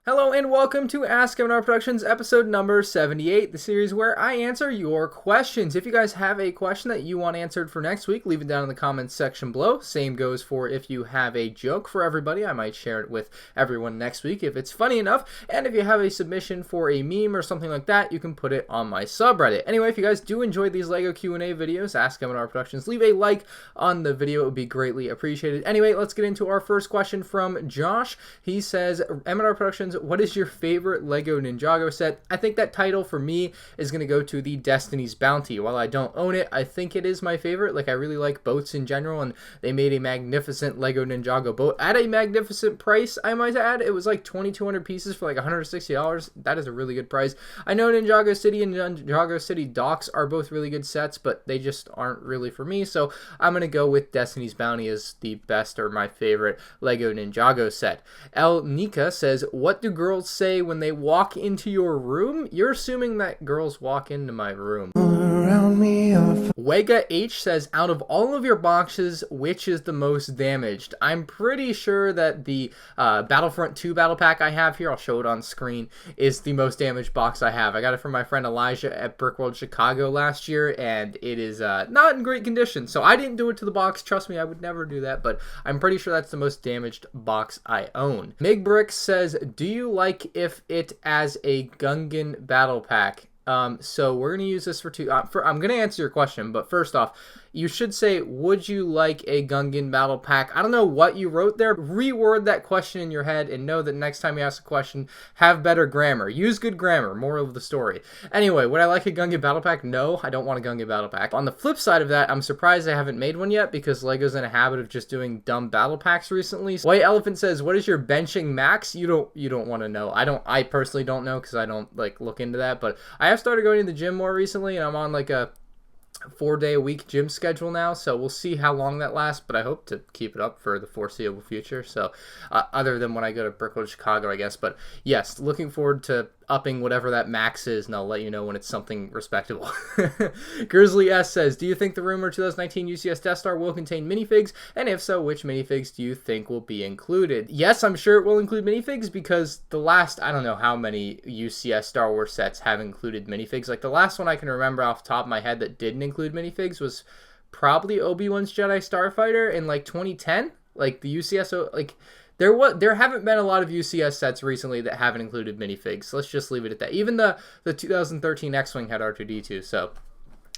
Hello and welcome to Ask MandRproductions episode number 78, the series where I answer your questions. If you guys have a question that you want answered for next week, leave it down in the comments section below. Same goes for if you have a joke for everybody. I might share it with everyone next week if it's funny enough. And if you have a submission for a meme or something like that, you can put it on my subreddit. Anyway, if you guys do enjoy these LEGO Q&A videos, Ask MandRproductions, leave a like on the video. It would be greatly appreciated. Anyway, let's get into our first question from Josh. He says, MandRproductions, what is your favorite LEGO Ninjago set? I think that title for me is going to go to the Destiny's Bounty. While I don't own it, I think it is my favorite. Like, I really like boats in general, and they made a magnificent LEGO Ninjago boat at a magnificent price, I might add. It was like 2,200 pieces for like $160. That is a really good price. I know Ninjago City and Ninjago City Docks are both really good sets, but they just aren't really for me, so I'm going to go with Destiny's Bounty as the best or my favorite LEGO Ninjago set. El Nika says, what do girls say when they walk into your room? You're assuming that girls walk into my room. Wega H says, out of all of your boxes, which is the most damaged? I'm pretty sure that the Battlefront 2 battle pack I have here, I'll show it on screen, is the most damaged box I have. I got it from my friend Elijah at Brickworld Chicago last year, and it is not in great condition. So I didn't do it to the box. Trust me, I would never do that, but I'm pretty sure that's the most damaged box I own. Migbrick says, do you like if it as a Gungan battle pack? So we're going to use this for two. I'm going to answer your question, but first off, you should say, would you like a Gungan battle pack? I don't know what you wrote there. Reword that question in your head and know that next time you ask a question, have better grammar. Use good grammar. Moral of the story. Anyway, would I like a Gungan battle pack? No, I don't want a Gungan battle pack. On the flip side of that, I'm surprised I haven't made one yet because LEGO's in a habit of just doing dumb battle packs recently. White Elephant says, what is your benching max? You don't want to know. I personally don't know because I don't like look into that, but I have started going to the gym more recently and I'm on like a 4-day-a-week gym schedule now, so we'll see how long that lasts, but I hope to keep it up for the foreseeable future, so other than when I go to Brickworld Chicago, I guess. But yes, looking forward to upping whatever that max is, and I'll let you know when it's something respectable. Grizzly S says, do you think the rumored 2019 UCS Death Star will contain minifigs, and if so, which minifigs do you think will be included? Yes, I'm sure it will include minifigs, because the last, I don't know how many UCS Star Wars sets have included minifigs. Like, the last one I can remember off the top of my head that didn't include minifigs was probably Obi-Wan's Jedi Starfighter in, like, 2010. Like, the UCS, like, there haven't been a lot of UCS sets recently that haven't included minifigs. So let's just leave it at that. Even the 2013 X-Wing had R2-D2, so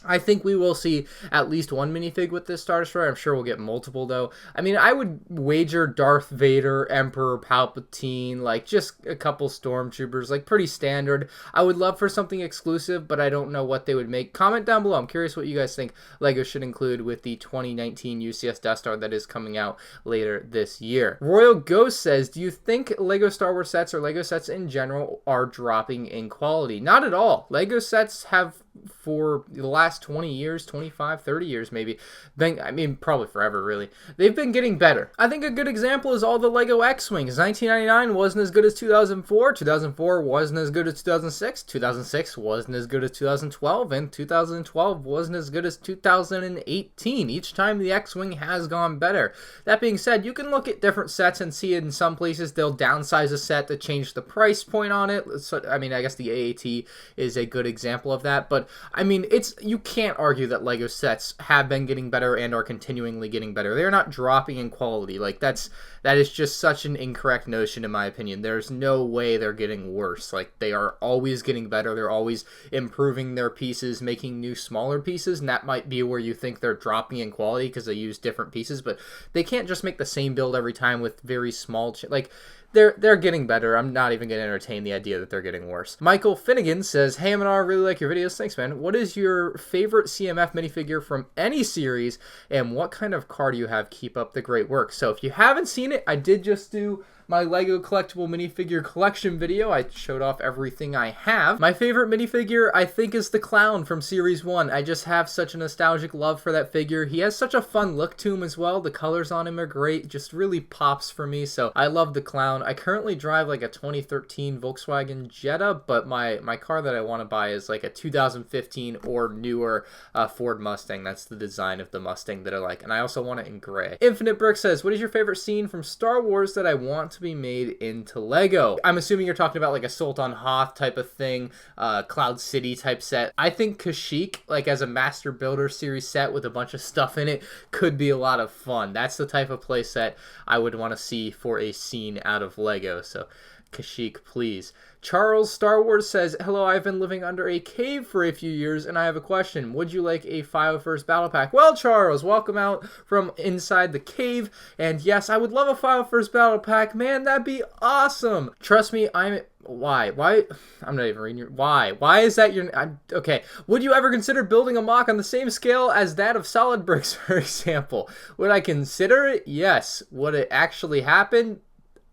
I think we will see at least one minifig with this Star Destroyer. I'm sure we'll get multiple, though. I mean, I would wager Darth Vader, Emperor Palpatine, like, just a couple Stormtroopers, like, pretty standard. I would love for something exclusive, but I don't know what they would make. Comment down below. I'm curious what you guys think LEGO should include with the 2019 UCS Death Star that is coming out later this year. Royal Ghost says, do you think LEGO Star Wars sets or LEGO sets in general are dropping in quality? Not at all. LEGO sets have, for the last 20 years, 25, 30 years maybe, I mean, probably forever, really, they've been getting better. I think a good example is all the LEGO X-Wings. 1999 wasn't as good as 2004, 2004 wasn't as good as 2006, 2006 wasn't as good as 2012, and 2012 wasn't as good as 2018. Each time the X-Wing has gone better. That being said, you can look at different sets and see in some places they'll downsize a set to change the price point on it. So, I mean, I guess the AAT is a good example of that, but I mean, you can't argue that LEGO sets have been getting better and are continually getting better. They're not dropping in quality. Like, that is just such an incorrect notion in my opinion. There's no way they're getting worse. Like, they are always getting better. They're always improving their pieces, making new smaller pieces, and that might be where you think they're dropping in quality because they use different pieces, but they can't just make the same build every time with very small like, they're getting better. I'm not even going to entertain the idea that they're getting worse. Michael Finnegan says, hey, M&R, really like your videos. Thanks, man. What is your favorite CMF minifigure from any series, and what kind of car do you have? Keep up the great work. So if you haven't seen it, I did just do my LEGO Collectible Minifigure collection video. I showed off everything I have. My favorite minifigure, I think, is the Clown from Series 1. I just have such a nostalgic love for that figure. He has such a fun look to him as well. The colors on him are great. Just really pops for me, so I love the Clown. I currently drive like a 2013 Volkswagen Jetta, but my car that I want to buy is like a 2015 or newer Ford Mustang. That's the design of the Mustang that I like, and I also want it in gray. Infinite Brick says, what is your favorite scene from Star Wars that I want to be made into Lego. I'm assuming you're talking about like a Sultan Hoth type of thing, Cloud City type set. I think Kashyyyk, like as a Master Builder series set with a bunch of stuff in it, could be a lot of fun. That's the type of play set I would want to see for a scene out of Lego. So Kashyyyk, please. Charles Star Wars says, hello, I've been living under a cave for a few years, and I have a question. Would you like a 501st Battle Pack? Well, Charles, welcome out from inside the cave, and yes, I would love a 501st Battle Pack. Man, that'd be awesome. Trust me, Why? I'm not even reading your... Why is that your... Okay. Would you ever consider building a mock on the same scale as that of Solid Bricks, for example? Would I consider it? Yes. Would it actually happen?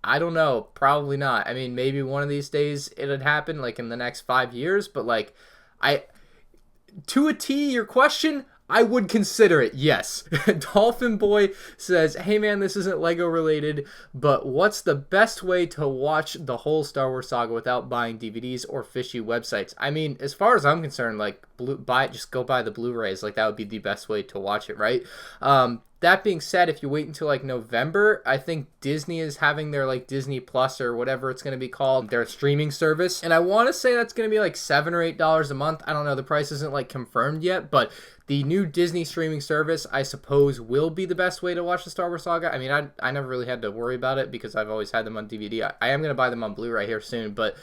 I don't know. Probably not. I mean, maybe one of these days it'd happen, like in the next 5 years, but like, to a T, your question, I would consider it, yes. Dolphin Boy says, hey man, this isn't Lego related, but what's the best way to watch the whole Star Wars saga without buying DVDs or fishy websites? I mean, as far as I'm concerned, like, just go buy the Blu-rays. Like, that would be the best way to watch it, right? That being said, if you wait until like November, I think Disney is having their like Disney Plus or whatever it's going to be called, their streaming service. And I want to say that's going to be like $7 or $8 a month. I don't know. The price isn't like confirmed yet, but the new Disney streaming service, I suppose, will be the best way to watch the Star Wars saga. I mean, I never really had to worry about it because I've always had them on DVD. I am going to buy them on Blu-ray here soon, but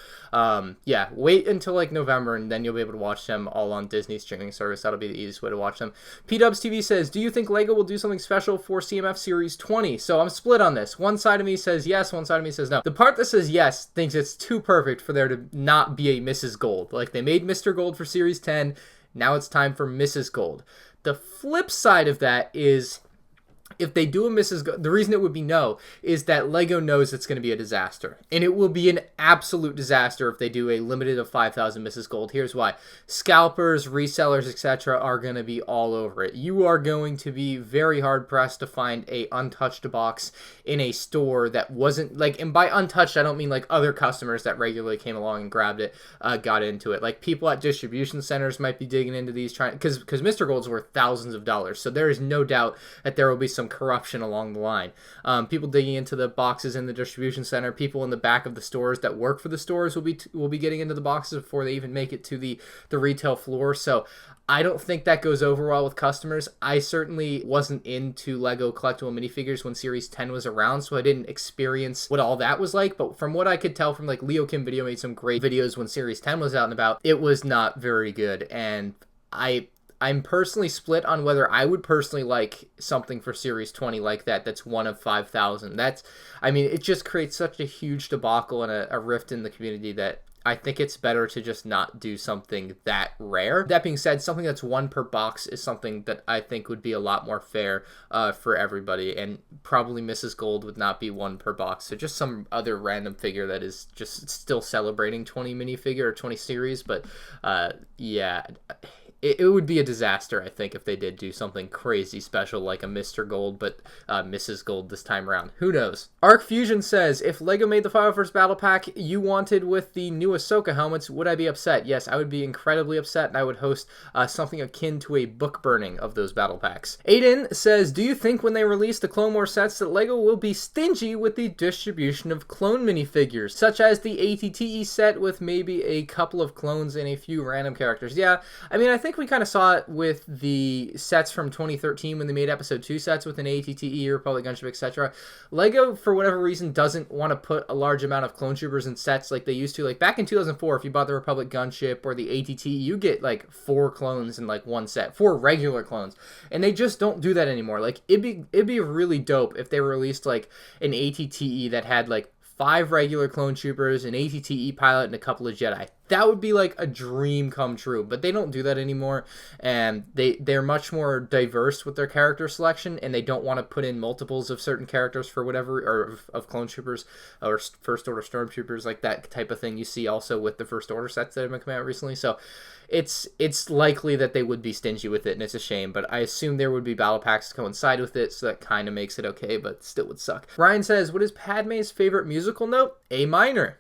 yeah, wait until like November and then you'll be able to watch them all on Disney streaming service. That'll be the easiest way to watch them. P-Dubs TV says, do you think Lego will do something special for CMF Series 20? So I'm split on this. One side of me says yes, one side of me says no. The part that says yes thinks it's too perfect for there to not be a Mrs. Gold. Like, they made Mr. Gold for Series 10, now it's time for Mrs. Gold. The flip side of that is, if they do a Mrs. Gold, the reason it would be no is that Lego knows it's going to be a disaster. And it will be an absolute disaster if they do a limited of 5,000 Mrs. Gold. Here's why. Scalpers, resellers, etc. are going to be all over it. You are going to be very hard-pressed to find a untouched box in a store that wasn't, like, and by untouched, I don't mean like other customers that regularly came along and grabbed it, got into it. Like, people at distribution centers might be digging into these, because Mr. Gold's worth thousands of dollars. So there is no doubt that there will be some corruption along the line. People digging into the boxes in the distribution center, people in the back of the stores that work for the stores will be getting into the boxes before they even make it to the retail floor. So I don't think that goes over well with customers. I certainly wasn't into LEGO Collectible Minifigures when Series 10 was around, so I didn't experience what all that was like. But from what I could tell from, like, Leo Kim Video made some great videos when Series 10 was out and about, it was not very good. And I'm personally split on whether I would personally like something for Series 20 like that that's one of 5,000. I mean, it just creates such a huge debacle and a rift in the community that I think it's better to just not do something that rare. That being said, something that's one per box is something that I think would be a lot more fair for everybody, and probably Mrs. Gold would not be one per box. So just some other random figure that is just still celebrating 20 minifigure or 20 series, but yeah. It would be a disaster, I think, if they did do something crazy special like a Mr. Gold, but Mrs. Gold this time around. Who knows? Arc Fusion says, if LEGO made the 501st Battle Pack you wanted with the new Ahsoka helmets, would I be upset? Yes, I would be incredibly upset, and I would host something akin to a book burning of those battle packs. Aiden says, do you think when they release the Clone Wars sets that LEGO will be stingy with the distribution of clone minifigures, such as the ATTE set with maybe a couple of clones and a few random characters? Yeah, I mean, I think we kind of saw it with the sets from 2013 when they made Episode 2 sets with an ATTE, Republic Gunship, etc. LEGO, for whatever reason, doesn't want to put a large amount of clone troopers in sets like they used to. Like, back in 2004, if you bought the Republic Gunship or the ATTE, you get, like, 4 clones in, like, one set. 4 regular clones. And they just don't do that anymore. Like, it'd be really dope if they released, like, an ATTE that had, like, 5 regular clone troopers, an ATTE pilot, and a couple of Jedi. That would be like a dream come true, but they don't do that anymore, and they're much more diverse with their character selection, and they don't want to put in multiples of certain characters for whatever, or of clone troopers or First Order stormtroopers, like that type of thing you see also with the First Order sets that have been coming out recently. So it's likely that they would be stingy with it, and it's a shame, but I assume there would be battle packs to coincide with it, so that kind of makes it okay, but still would suck. Ryan says, what is Padme's favorite musical note? A minor.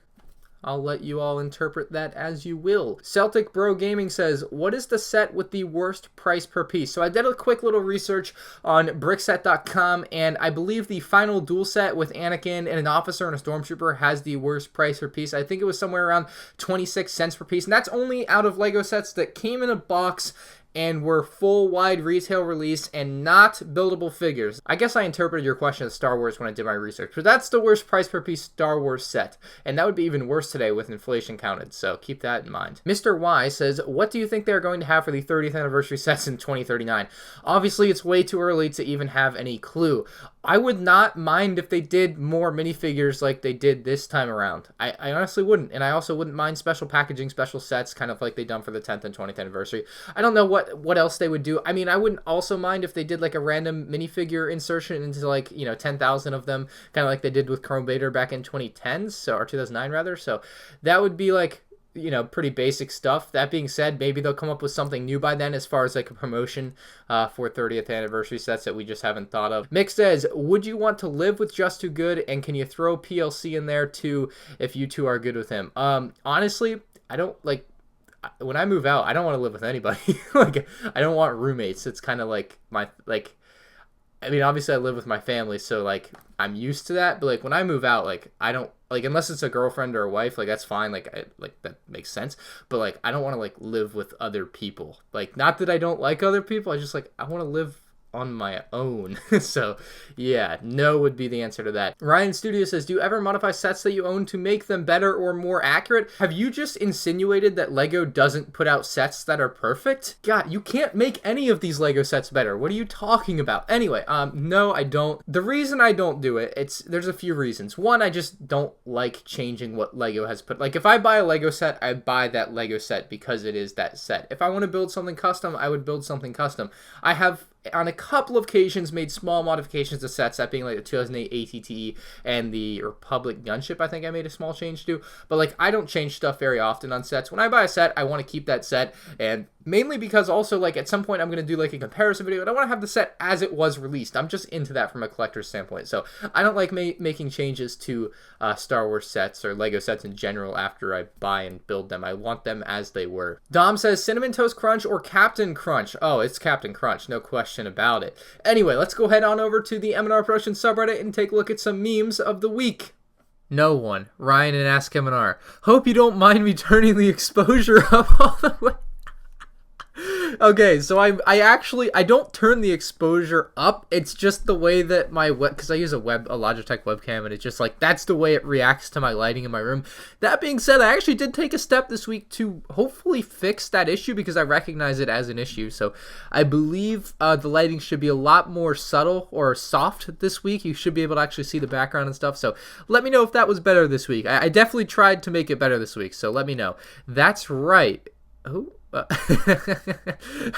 I'll let you all interpret that as you will. Celtic Bro Gaming says, what is the set with the worst price per piece? So I did a quick little research on brickset.com, and I believe the final duel set with Anakin and an officer and a stormtrooper has the worst price per piece. I think it was somewhere around 26 cents per piece, and that's only out of LEGO sets that came in a box and were full wide retail release and not buildable figures. I guess I interpreted your question as Star Wars when I did my research, but that's the worst price per piece Star Wars set, and that would be even worse today with inflation counted, so keep that in mind. Mr. Y says, what do you think they're going to have for the 30th anniversary sets in 2039? Obviously, it's way too early to even have any clue. I would not mind if they did more minifigures like they did this time around. I honestly wouldn't, and I also wouldn't mind special packaging, special sets, kind of like they done for the 10th and 20th anniversary. I don't know what else they would do. I mean, I wouldn't also mind if they did like a random minifigure insertion into like, 10,000 of them, kind of like they did with Chrome Vader back in 2010, or 2009 rather. So that would be like, pretty basic stuff. That being said, maybe they'll come up with something new by then as far as like a promotion for 30th anniversary sets that we just haven't thought of. Mick says, would you want to live with Just Too Good, and can you throw PLC in there too if you two are good with him? Honestly, I don't like, when I move out, I don't want to live with anybody. Like, I don't want roommates. It's kind of like I mean, obviously I live with my family, so like I'm used to that, but like when I move out, like I don't like, unless it's a girlfriend or a wife, like that's fine, like that makes sense, but like I don't want to like live with other people. Like, not that I don't like other people, I just like I want to live on my own. So yeah, no would be the answer to that. Ryan Studio says, do you ever modify sets that you own to make them better or more accurate? Have you just insinuated that LEGO doesn't put out sets that are perfect? God, you can't make any of these LEGO sets better. What are you talking about? Anyway, no, I don't. The reason I don't do it, there's a few reasons. One, I just don't like changing what LEGO has put. Like, if I buy a LEGO set, I buy that LEGO set because it is that set. If I want to build something custom, I would build something custom. I have on a couple of occasions made small modifications to sets, that being like the 2008 ATT and the Republic gunship. I think I made a small change to, but like I don't change stuff very often on sets. When I buy a set, I want to keep that set, and mainly because also like at some point I'm going to do like a comparison video and I want to have the set as it was released. I'm just into that from a collector's standpoint, so I don't like making changes to Star Wars sets or LEGO sets in general after I buy and build them. I want them as they were. Dom says, Cinnamon Toast Crunch or Captain Crunch? Oh, it's Captain Crunch, no question about it. Anyway, let's go head on over to the MandRproductions subreddit and take a look at some memes of the week. No one. Ryan and Ask M&R. Hope you don't mind me turning the exposure up all the way. Okay, so I don't turn the exposure up. It's just the way that my because I use a Logitech webcam, and it's just like that's the way it reacts to my lighting in my room. That being said, I actually did take a step this week to hopefully fix that issue because I recognize it as an issue. So I believe the lighting should be a lot more subtle or soft this week. You should be able to actually see the background and stuff. So let me know if that was better this week. I definitely tried to make it better this week. So let me know. That's right. Oh. I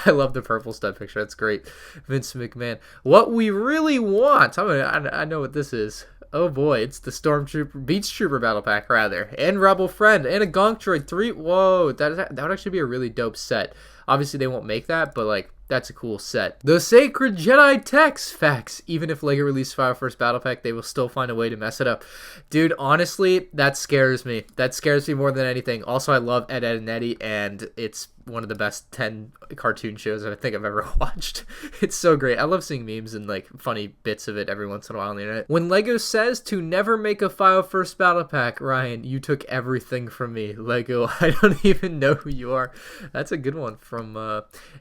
love the purple stud picture. That's great. Vince McMahon. What we really want. I know what this is. Oh boy, it's the Stormtrooper, Beach Trooper battle pack rather, and Rebel Friend, and a Gonk Droid 3. Whoa, that would actually be a really dope set. Obviously, they won't make that, but like that's a cool set. The Sacred Jedi Text Facts. Even if LEGO released Fire First Battle Pack, they will still find a way to mess it up. Dude, honestly, that scares me. That scares me more than anything. Also, I love Ed, Edd, and Eddy, and it's one of the best 10 cartoon shows that I think I've ever watched. It's so great. I love seeing memes and like funny bits of it every once in a while on the internet. When LEGO says to never make a File First Battle Pack, Ryan, you took everything from me. LEGO, I don't even know who you are. That's a good one from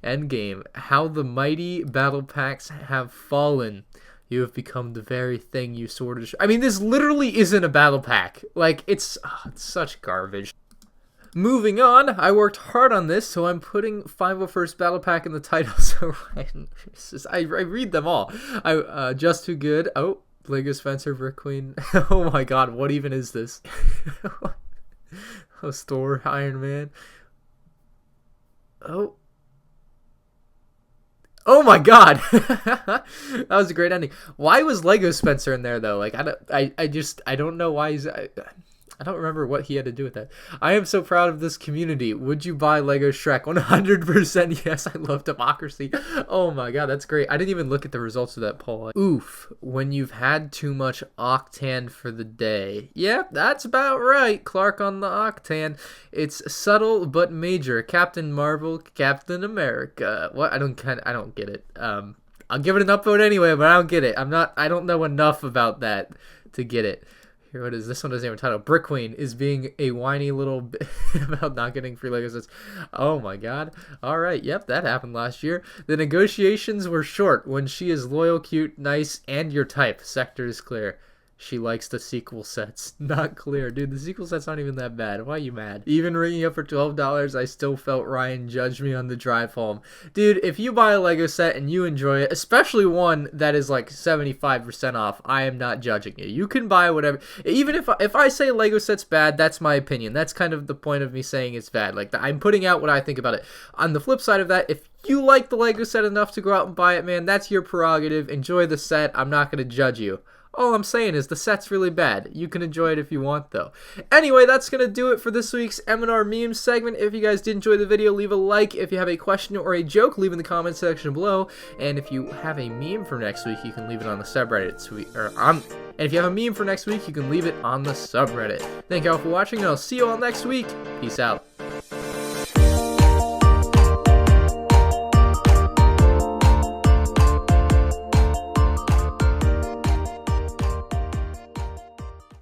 Endgame. How the mighty battle packs have fallen. You have become the very thing you sort of... I mean, this literally isn't a battle pack. Like, it's such garbage. Moving on, I worked hard on this, so I'm putting 501st Battle Pack in the title. So I read them all. Just Too Good. Oh, Lego Spencer, Brick Queen. Oh my god, what even is this? Oh, Thor, Iron Man. Oh my god. That was a great ending. Why was Lego Spencer in there though? Like I don't know why he's I don't remember what he had to do with that. I am so proud of this community. Would you buy Lego Shrek? 100% yes. I love democracy. Oh my god, that's great. I didn't even look at the results of that poll. Oof, when you've had too much Octan for the day. Yep, that's about right. Clark on the Octan. It's subtle but major. Captain Marvel, Captain America. What? I don't get it. I'll give it an upvote anyway, but I don't get it. I don't know enough about that to get it. Here, what is this one? Doesn't even title. Brick Queen is being a whiny little bit about not getting free Lego sets. Oh my god. Alright, yep, that happened last year. The negotiations were short when she is loyal, cute, nice, and your type. Sector is clear. She likes the sequel sets. Not clear. Dude, the sequel sets aren't even that bad. Why are you mad? Even ringing up for $12, I still felt Ryan judged me on the drive home. Dude, if you buy a Lego set and you enjoy it, especially one that is like 75% off, I am not judging you. You can buy whatever. Even if I say Lego set's bad, that's my opinion. That's kind of the point of me saying it's bad. Like, I'm putting out what I think about it. On the flip side of that, if you like the Lego set enough to go out and buy it, man, that's your prerogative. Enjoy the set. I'm not going to judge you. All I'm saying is the set's really bad. You can enjoy it if you want, though. Anyway, that's going to do it for this week's M&R Memes segment. If you guys did enjoy the video, leave a like. If you have a question or a joke, leave in the comment section below. And if you have a meme for next week, you can leave it on the subreddit. And if you have a meme for next week, you can leave it on the subreddit. Thank you all for watching, and I'll see you all next week. Peace out.